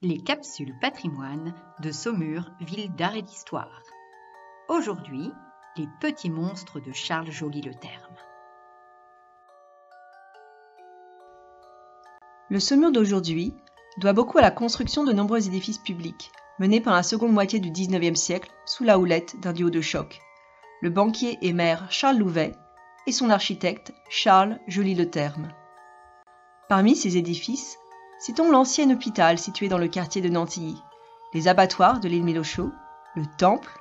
Les capsules patrimoine de Saumur, ville d'art et d'histoire. Aujourd'hui, les petits monstres de Charles Joly-le-Terme. Le Saumur d'aujourd'hui doit beaucoup à la construction de nombreux édifices publics, menés pendant la seconde moitié du XIXe siècle sous la houlette d'un duo de choc, le banquier et maire Charles Louvet et son architecte Charles Joly-le-Terme. Parmi ces édifices, citons l'ancien hôpital situé dans le quartier de Nantilly, les abattoirs de l'île Milochaud, le temple,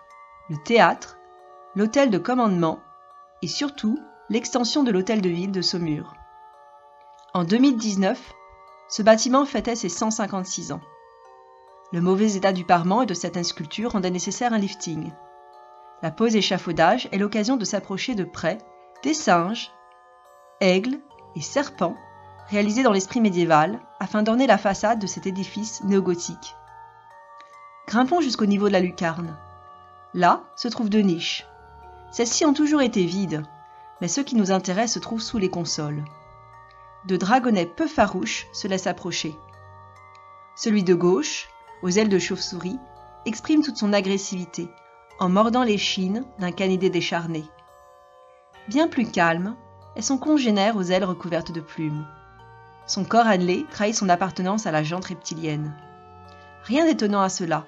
le théâtre, l'hôtel de commandement et surtout l'extension de l'hôtel de ville de Saumur. En 2019, ce bâtiment fêtait ses 156 ans. Le mauvais état du parement et de certaines sculptures rendait nécessaire un lifting. La pose échafaudage est l'occasion de s'approcher de près des singes, aigles et serpents réalisés dans l'esprit médiéval afin d'orner la façade de cet édifice néogothique. Grimpons jusqu'au niveau de la lucarne. Là se trouvent deux niches. Celles-ci ont toujours été vides, mais ce qui nous intéresse se trouve sous les consoles. Deux dragonnets peu farouches se laissent approcher. Celui de gauche, aux ailes de chauve-souris, exprime toute son agressivité, en mordant l'échine d'un canidé décharné. Bien plus calme est son congénère aux ailes recouvertes de plumes. Son corps annelé trahit son appartenance à la jante reptilienne. Rien d'étonnant à cela.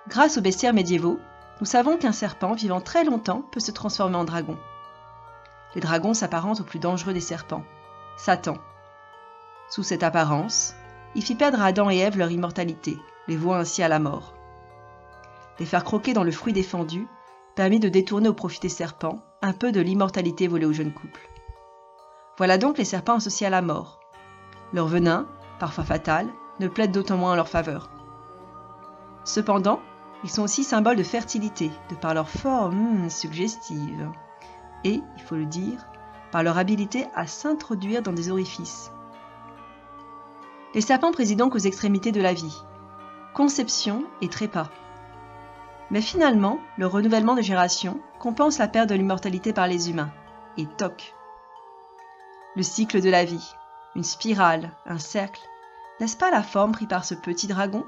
Grâce aux bestiaires médiévaux, nous savons qu'un serpent vivant très longtemps peut se transformer en dragon. Les dragons s'apparentent au plus dangereux des serpents, Satan. Sous cette apparence, il fit perdre à Adam et Ève leur immortalité, les vouant ainsi à la mort. Les faire croquer dans le fruit défendu permit de détourner au profit des serpents un peu de l'immortalité volée aux jeunes couples. Voilà donc les serpents associés à la mort. Leur venin, parfois fatal, ne plaide d'autant moins en leur faveur. Cependant, ils sont aussi symboles de fertilité, de par leur forme suggestive. Et, il faut le dire, par leur habilité à s'introduire dans des orifices. Les serpents président donc aux extrémités de la vie, conception et trépas. Mais finalement, le renouvellement de génération compense la perte de l'immortalité par les humains, et toc. Le cycle de la vie, une spirale, un cercle, n'est-ce pas la forme prise par ce petit dragon ?